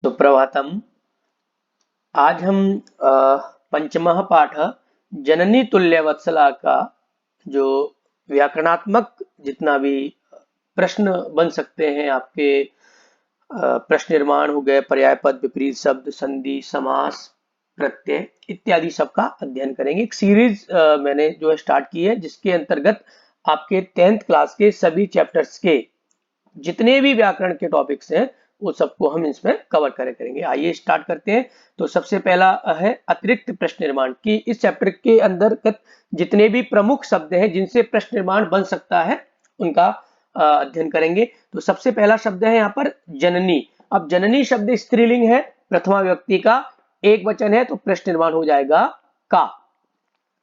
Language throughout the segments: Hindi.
सुप्रभातम। आज हम पंचमः पाठ जननी तुल्य वत्सला का जो व्याकरणात्मक जितना भी प्रश्न बन सकते हैं आपके प्रश्न निर्माण हो गए, पर्याय पद, विपरीत शब्द, संधि, समास, प्रत्यय इत्यादि सब का अध्ययन करेंगे। एक सीरीज मैंने जो है स्टार्ट की है जिसके अंतर्गत आपके 10th क्लास के सभी चैप्टर्स के जितने भी व्याकरण के टॉपिक्स हैं वो सबको हम इसमें कवर करेंगे। आइए स्टार्ट करते हैं। तो सबसे पहला है अतिरिक्त प्रश्न निर्माण की। इस चैप्टर के अंतर्गत जितने भी प्रमुख शब्द हैं जिनसे प्रश्न निर्माण बन सकता है उनका अध्ययन करेंगे। तो सबसे पहला शब्द है यहाँ पर जननी। अब जननी शब्द स्त्रीलिंग है, प्रथमा व्यक्ति का, एक वचन है, तो प्रश्न निर्माण हो जाएगा का।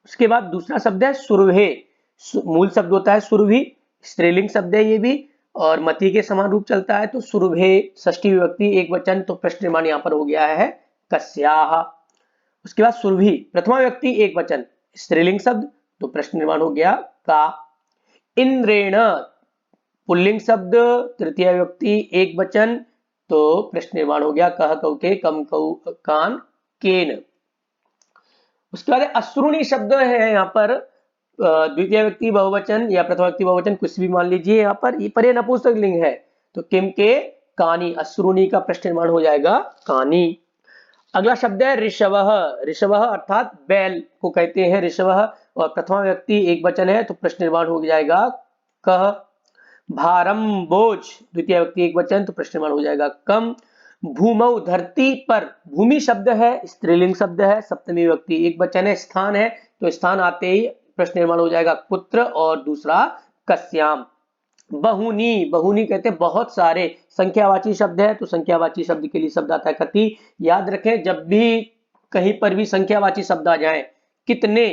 उसके बाद दूसरा शब्द है सुरभे। मूल शब्द होता है सुरभि, स्त्रीलिंग शब्द है ये भी, और मति के समान रूप चलता है। तो सुरभे षष्ठी विभक्ति एक वचन, तो प्रश्न निर्माण यहाँ पर हो गया है कस्याः। उसके बाद सुरभि प्रथमा व्यक्ति एक वचन, स्त्रीलिंग शब्द, तो प्रश्न निर्माण हो गया का। इंद्रेण पुल्लिंग शब्द, तृतीय व्यक्ति एक वचन, तो प्रश्न निर्माण हो गया कह कौ के कम कौ कान केन। उसके बाद अश्रुणी शब्द है यहाँ पर द्वितीय व्यक्ति बहुवचन या प्रथम व्यक्ति बहुवचन कुछ भी मान लीजिए, यहाँ पर ये नपुंसक लिंग है, तो किम के कानी, अश्रुणी का प्रश्न निर्माण हो जाएगा कानी। अगला शब्द है ऋषवः। ऋषवः अर्थात बैल को कहते हैं ऋषवः, और प्रथमा व्यक्ति एक वचन है, तो प्रश्न निर्माण हो जाएगा कह। भारम बोझ द्वितीय व्यक्ति एक वचन, तो प्रश्न निर्माण हो जाएगा कम। भूमौ धरती पर, भूमि शब्द है, स्त्रीलिंग शब्द है, सप्तमी व्यक्ति एक वचन है, स्थान है, तो स्थान आते ही प्रश्न निर्माण हो जाएगा पुत्र, और दूसरा कस्याम। बहुनी, बहुनी कहते हैं बहुत सारे, संख्यावाची शब्द है, तो संख्यावाची शब्द के लिए शब्द आता है कति। याद रखें जब भी कहीं पर भी संख्यावाची शब्द आ जाए कितने,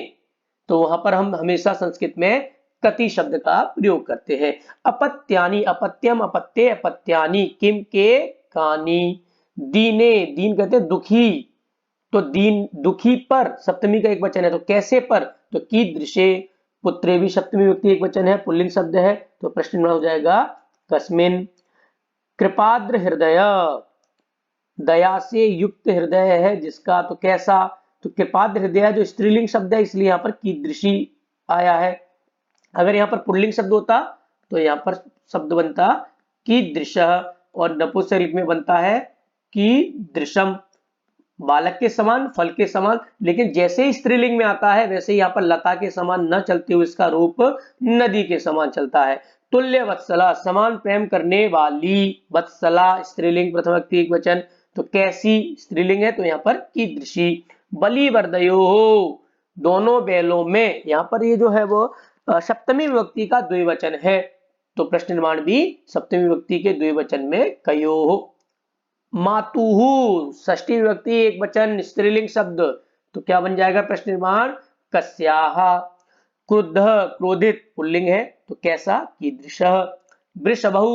तो वहां पर हम हमेशा संस्कृत में कति शब्द का प्रयोग करते हैं। अपत्यानि, अपत्यम अपत्ये अपत्यानि, किम के कानी। दीने, दीन कहते हैं दुखी, तो दीन दुखी पर, सप्तमी का एक वचन है, तो कैसे पर, तो कीदृशे। पुत्रे भी सप्तमी व्यक्ति एक वचन है, पुल्लिंग शब्द है, तो प्रश्न हो जाएगा कस्मिन। कृपाद्र हृदय, दया से युक्त हृदय है जिसका, तो कैसा, तो कृपाद्र हृदय जो स्त्रीलिंग शब्द है इसलिए यहाँ पर कीदृशी आया है। अगर यहाँ पर पुल्लिंग शब्द होता तो यहाँ पर शब्द बनता कीदृशः, और नपुंसक में बनता है कीदृशम, बालक के समान, फल के समान। लेकिन जैसे ही स्त्रीलिंग में आता है वैसे ही यहाँ पर लता के समान न चलते हुए इसका रूप नदी के समान चलता है। तुल्य वत्सला समान प्रेम करने वाली, वत्सला स्त्रीलिंग प्रथम व्यक्ति एक वचन, तो कैसी स्त्रीलिंग है, तो यहाँ पर कीदृशी। बलिवर्दयो दोनों बैलों में, यहाँ पर ये जो है वो सप्तमी विभक्ति का द्विवचन है, तो प्रश्न निर्माण भी सप्तमी विभक्ति के द्विवचन में कयोः। मातुहु षष्ठी विभक्ति एक वचन, स्त्रीलिंग शब्द, तो क्या बन जाएगा प्रश्न निर्माण कस्याः। क्रुद्ध क्रोधित पुल्लिंग है, तो कैसा कीदृशः। वृषभौ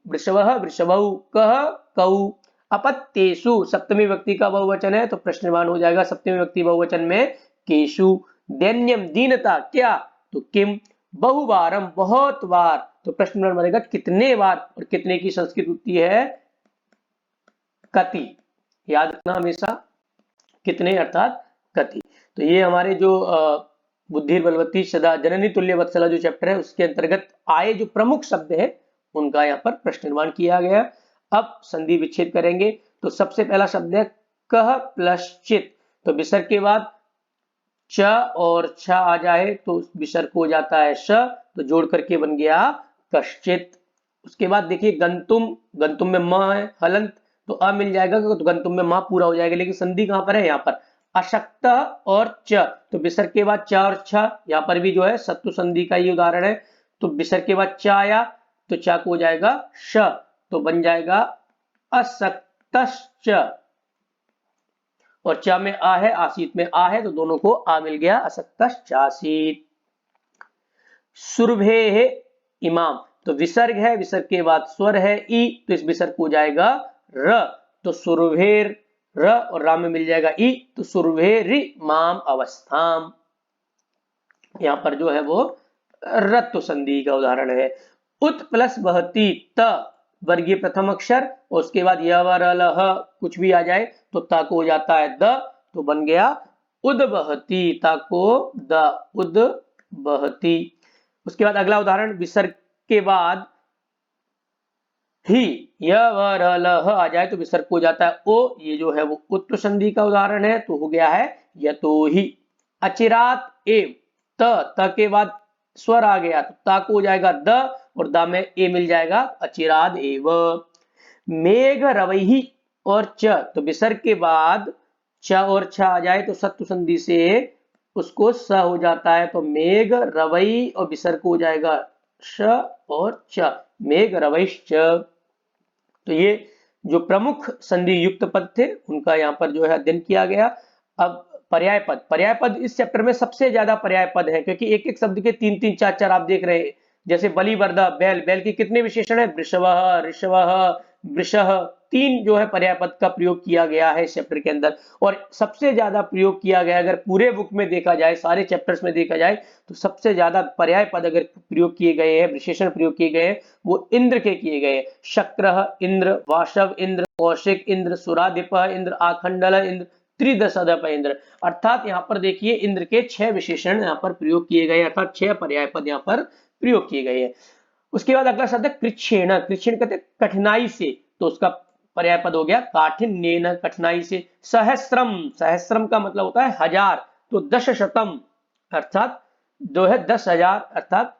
वृषभः वृषभौ कह कौ। अपत्येषु सप्तमी व्यक्ति का बहुवचन है, तो प्रश्न निर्माण हो जाएगा सप्तमी व्यक्ति बहुवचन में केषु। दैन्यम दीनता क्या, तो किम। बहुवारम बहुत बार, तो प्रश्न निर्माण बनेगा कितने बार, और कितने की संस्कृत होती है कति। याद रखना हमेशा कितने अर्थात कति। तो ये हमारे जो बुद्धि बलवती सदा जननी तुल्य वत्सला जो चैप्टर है उसके अंतर्गत आए जो प्रमुख शब्द है उनका यहाँ पर प्रश्न निर्माण किया गया। अब संधि विच्छेद करेंगे। तो सबसे पहला शब्द है कह प्लस चित, तो विसर्ग के बाद च और छ आ जाए तो विसर्ग हो जाता है श, तो जोड़ करके बन गया कश्चित। उसके बाद देखिए गंतुम, गंतुम में म है, हलंत, तो अ मिल जाएगा, तो गंतुम में मां पूरा हो जाएगा, लेकिन संधि कहां पर है, यहाँ पर। अशक्त और च, तो विसर्ग के बाद च और छ, यहाँ पर भी जो है सत्तु संधि का ये उदाहरण है, तो विसर्ग के बाद च आया तो च को हो जाएगा श, तो बन जाएगा असक्तश्च, और च में आ है, आसीत में आ है, तो दोनों को आ मिल गया, असक्तश्चासीत। सुरभे है इमाम, तो विसर्ग है, विसर्ग के बाद स्वर है ई, तो इस विसर्ग को हो जाएगा र, तो सुरभेर र, और राम में मिल जाएगा ई, तो सुरभेरि माम अवस्थाम। यहां पर जो है वो रत्व संधि का उदाहरण है। उत प्लस बहती त, वर्गीय प्रथम अक्षर, और उसके बाद य व र ल ह कुछ भी आ जाए तो ता को हो जाता है द, तो बन गया उद्बहती, ता को द, उद्बहती। उसके बाद अगला उदाहरण, विसर्ग के बाद ही य व र ल ह आ जाए तो विसर्ग हो जाता है ओ, ये जो है वो उत्तम संधि का उदाहरण है, तो हो गया है यतोहि। अचिरात एव, त के बाद स्वर आ गया तो ता को हो जाएगा द, और द में ए मिल जाएगा, अचिराद एव। मेघ रवैहि और च, तो विसर्ग के बाद च और छ आ जाए तो सत्व संधि से उसको स हो जाता है, तो मेघ रवई, और विसर्ग हो जाएगा श और च, मेघ रवैश्च। तो ये जो प्रमुख संधि युक्त पद थे उनका यहाँ पर जो है अध्ययन किया गया। अब पर्याय पद, पर्याय पद इस चैप्टर में सबसे ज्यादा पर्याय पद है, क्योंकि एक एक शब्द के तीन तीन चार चार आप देख रहे हैं। जैसे बलिवर्दा, बैल, बैल के कितने विशेषण है, वृषवः, ऋषवः, वृषः, तीन जो है पर्याय पद का प्रयोग किया गया है इस चैप्टर के अंदर। और सबसे ज्यादा प्रयोग किया गया, अगर पूरे बुक में देखा जाए, सारे चैप्टर्स में देखा जाए, तो सबसे ज्यादा पर्याय पद अगर प्रयोग किए गए हैं, विशेषण प्रयोग किए गए हैं, वो इंद्र के किए गए हैं। शक्रः इंद्र, वाशव इंद्र, कौशिक इंद्र, सुराधिपः इंद्र, आखंडल इंद्र, त्रिदशदप इंद्र। अर्थात यहाँ पर देखिए इंद्र के 6 विशेषण यहाँ पर प्रयोग किए गए, अर्थात 6 पर्याय पद यहाँ पर प्रयोग किए गए हैं। उसके बाद अगला शब्द है कृच्छेण, कृच्छेण कहते हैं कठिनाई से, तो उसका पर्याय पद हो गया काठिन्येन, कठिनाई से। सहस्रम, सहस्रम का मतलब होता है हजार, तो दशशतम अर्थात जो है 10,000, अर्थात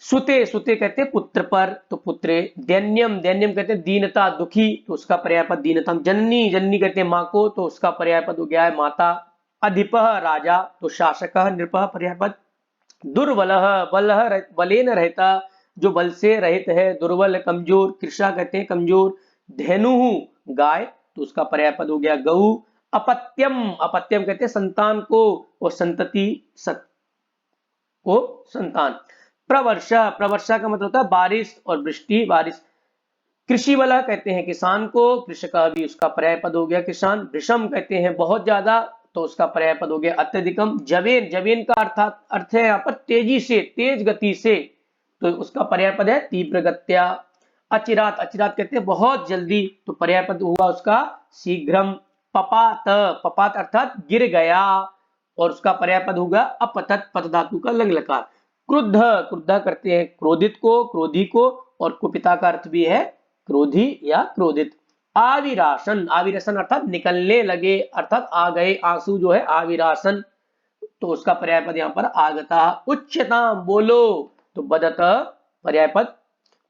सुते, सुते कहते हैं पुत्र पर, तो पुत्रे। दैन्यम, दैन्यम कहते हैं दीनता, दुखी, तो उसका पर्याय पद दीनतम। जननी, जननी कहते हैं माँ को, तो उसका पर्याय पद हो गया है माता। अधिपः राजा, तो शासकः नृपः पर्याय पद। दुर्बलः, बलः बलेन रहता, जो बल से रहित है, दुर्बल कमजोर, कृषा कहते हैं कमजोर। धेनु गाय, तो उसका पर्याय पद हो गया गऊ। अपत्यम, अपत्यम कहते हैं संतान को, और संतति को संतान। प्रवर्षा, प्रवर्षा का मतलब होता है बारिश और वृष्टि, बारिश। कृषि वाला कहते हैं किसान को, कृषक भी उसका पर्याय पद हो गया किसान। विषम कहते हैं बहुत ज्यादा, तो उसका पर्याय पद हो गया अत्यधिकम। जवेन, जवेन का अर्थ है यहाँ पर तेजी से, तेज गति से, तो उसका पर्याय पद है तीव्र गत्या। अचिरात, अचिरात कहते हैं बहुत जल्दी, तो पर्याय पद हुआ उसका शीघ्रम। पपात, पपात अर्थात गिर गया, और उसका पर्याय पद होगा अपतत, पत धातु का लंग लकार। क्रुद्ध, क्रुद्ध करते हैं क्रोधित को, क्रोधी को, और कुपिता का अर्थ भी है क्रोधी या क्रोधित। आविरासन, आविरासन अर्थात निकलने लगे, अर्थात आ गए, आंसू जो है आविरासन, तो उसका पर्याय पद यहाँ पर आगता। उच्चताम, बोलो, तो बदत पर्याय पद।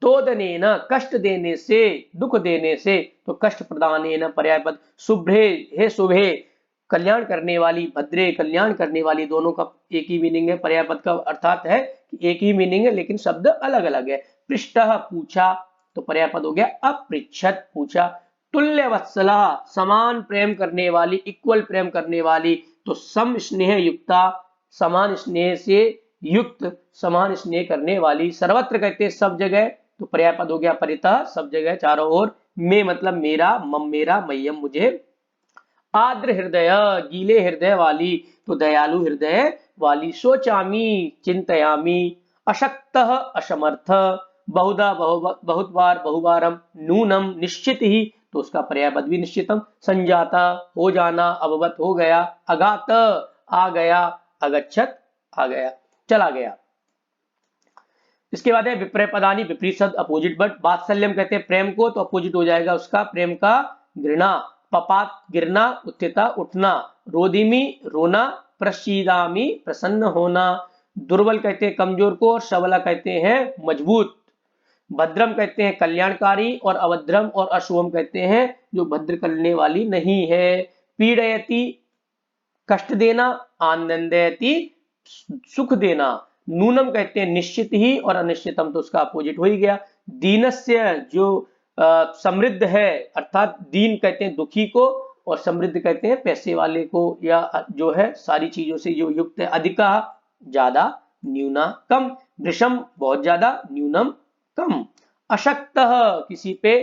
तोदनेन, कष्ट देने से, दुख देने से, तो कष्ट प्रदानेन पर्याय पद। शुभ्रे, हे शुभे, कल्याण करने वाली, भद्रे कल्याण करने वाली, दोनों का एक ही मीनिंग है, पर्याय पद का अर्थात है कि एक ही मीनिंग है लेकिन शब्द अलग अलग है। पृष्ठः पूछा, तो पर्याय पद हो गया अपृच्छत, पूछा। तुल्य वत्सला, समान प्रेम करने वाली, इक्वल प्रेम करने वाली, तो सम स्नेह युक्ता, समान स्नेह से युक्त, समान स्नेह करने वाली। सर्वत्र कहते हैं सब जगह, तो पर्याय पद हो गया परितः, सब जगह चारों ओर। में मतलब मेरा, मम मेरा, मह्यम मुझे। आर्द्र हृदय, गीले हृदय वाली, तो दयालु हृदय वाली। शोचामी, चिंतयामी। अशक्तः, असमर्थ। बहुधा, बहुत बार, बहुबारम। नूनम, निश्चित ही, तो उसका पर्याय पद भी निश्चितम। संजाता, हो जाना, अवगत हो गया। अगात, आ गया, अगच्छत, आ गया, चला गया। इसके बाद है विपर्य पदानी, विपरीत शब्द, अपोजिट वर्ड। वात्सल्यम कहते हैं प्रेम को, तो अपोजिट हो जाएगा उसका प्रेम का घृणा। पपात, गिरना, उत्थिता, उठना। रोदिमी, रोना। प्रसीदामी, प्रसन्न होना। दुर्बल कहते हैं कमजोर को, और सबला कहते हैं मजबूत। भद्रम कहते हैं कल्याणकारी, और अभद्रम और अशुभम कहते हैं जो भद्र करने वाली नहीं है। पीड़यति, कष्ट देना। आनंदयति, सुख देना। नूनम कहते हैं निश्चित ही, और अनिश्चितम तो उसका अपोजिट हो ही गया। दीनस्य, जो समृद्ध है, अर्थात दीन कहते हैं दुखी को, और समृद्ध कहते हैं पैसे वाले को, या जो है सारी चीजों से जो युक्त है। अधिका, ज्यादा। न्यूना, कम। वृषम, बहुत ज्यादा। न्यूनम, कम। अशक्त, किसी पे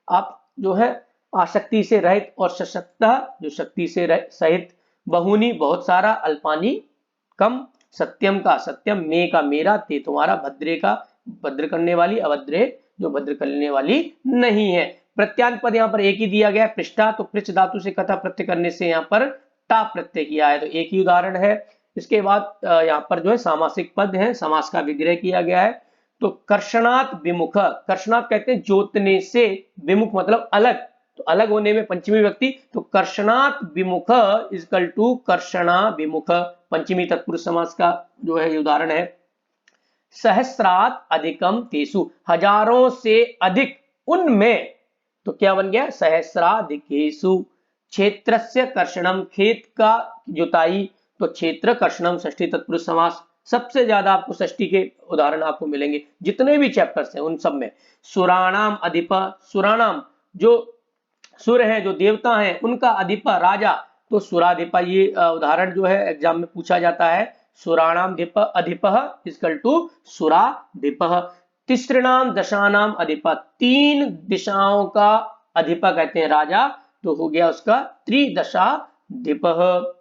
आप जो है आसक्ति से रहित, और सशक्त, जो शक्ति से सहित। बहुनी, बहुत सारा। अल्पानी, कम। सत्यम का सत्यम, मे का मेरा, ते तुम्हारा। भद्रे का भद्र करने वाली, अभद्रे जो भद्र करने वाली नहीं है। प्रत्यांत पद यहाँ पर एक ही दिया गया है, पृष्ठा, तो पृष्ठ धातु से कथा प्रत्यय करने से यहाँ पर टा प्रत्यय किया है, तो एक ही उदाहरण है। इसके बाद यहाँ पर जो है सामासिक पद है, समास का विग्रह किया गया है। तो कर्षणात् विमुख, कर्षणात् कहते हैं जोतने से, विमुख मतलब अलग, तो अलग होने में पंचमी व्यक्ति, तो कर्षणात् विमुख इक्वल टू कर्षणा विमुख, पंचमी तत्पुरुष समास का जो है उदाहरण है। सहस्रात् अधिकम तेसु, हजारों से अधिक उनमें, तो क्या बन गया सहस्राधिकेषु। क्षेत्रस्य कर्षणम, खेत का जुताई, तो क्षेत्र कर्षणम षष्ठी तत्पुरुष समास, सबसे ज्यादा आपको षष्ठी के उदाहरण आपको मिलेंगे जितने भी चैप्टर्स हैं उन सब में। सुराणाम अधिप, सुराणाम जो सुर है, जो देवता हैं, उनका अधिप राजा, तो सुराधिपा, ये उदाहरण जो है एग्जाम में पूछा जाता है। सुराणाम अधिपः इक्वल टू सुराधिपः। तिसृणाम दशानाम अधिपा, तीन दिशाओं का अधिपा कहते हैं राजा, तो हो गया उसका त्रिदशाधिपः।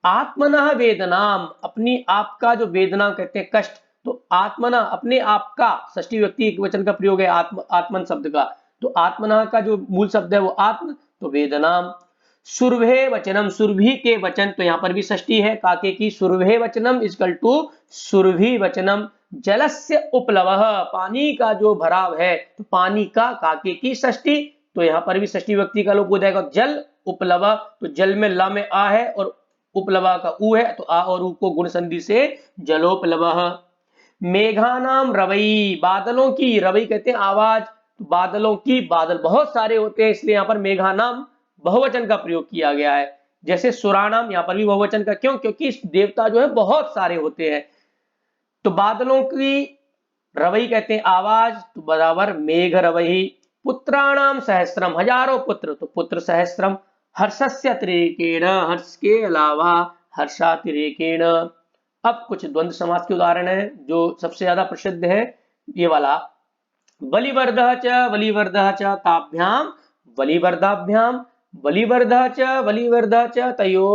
आत्मनः वेदनाम, अपनी आप का जो वेदना कहते हैं कष्ट, तो आत्मना अपने आप का, षष्ठी व्यक्ति एक वचन का प्रयोग है आत्मन शब्द का, तो आत्मना का जो मूल शब्द है वो आत्म, तो वेदनाम। सुरभे वचनम, सुरभि के वचन, तो यहाँ पर भी षष्ठी है काके की, सुरभे वचनम इक्वल टू सुरभि वचनम। जलस्य उपलवः, पानी का जो भराव है, तो पानी का काके की षष्ठी, तो यहाँ पर भी षष्ठी व्यक्ति का लोप हो जाएगा। जल उपलव, तो जल में ला में आ है और उपलवा का उ है, तो आ और उ को गुण संधि से जलोपलवः। मेघानाम रवई, बादलों की, रवई कहते हैं आवाज, तो बादलों की, बादल बहुत सारे होते हैं इसलिए यहाँ पर मेघानाम बहुवचन का प्रयोग किया गया है। जैसे सुराणाम, यहाँ पर भी बहुवचन का, क्यों, क्योंकि देवता जो है बहुत सारे होते हैं। तो बादलों की रवई कहते हैं आवाज, तो बराबर मेघ रवई। पुत्राणाम सहस्त्रम, हजारों पुत्र, तो पुत्र सहस्त्रम। हर्षस्य अतिरेकेण, हर्ष के अलावा, हर्षातिरेकेण। अब कुछ द्वंद्व समास के उदाहरण है जो सबसे ज्यादा प्रसिद्ध है, ये वाला। बलिवर्धः च ताभ्याम बलिवर्धाभ्याम, बलिवर्धः च तयो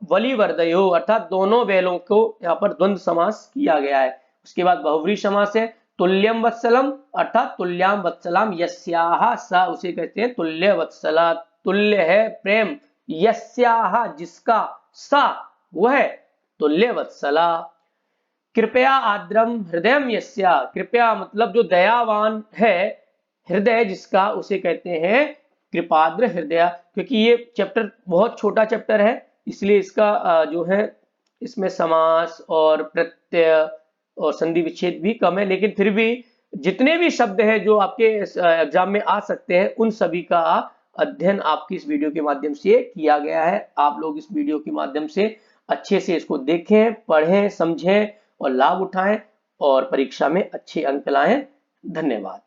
बलिवर्धयो, अर्थात दोनों बैलों को यहाँ पर द्वंद्व समास किया गया है। उसके बाद बहुव्रीहि समास है। तुल्यम वत्सलम, अर्थात तुल्याम वत्सलाम, यस्याह सा, उसे कहते हैं तुल्य वत्सला, तुल्य है प्रेम, यस्याह जिसका, सा वह तुल्य वत्सला। कृपया आद्रम हृदयम यस्या, कृपया मतलब जो दयावान है, हृदय जिसका, उसे कहते हैं कृपाद्र हृदय। क्योंकि ये चैप्टर बहुत छोटा चैप्टर है, इसलिए इसका जो है इसमें समास और प्रत्यय और संधि विच्छेद भी कम है, लेकिन फिर भी जितने भी शब्द हैं जो आपके एग्जाम में आ सकते हैं उन सभी का अध्ययन आपकी इस वीडियो के माध्यम से किया गया है। आप लोग इस वीडियो के माध्यम से अच्छे से इसको देखें, पढ़ें, समझें और लाभ उठाएं और परीक्षा में अच्छे अंक लाएं। धन्यवाद।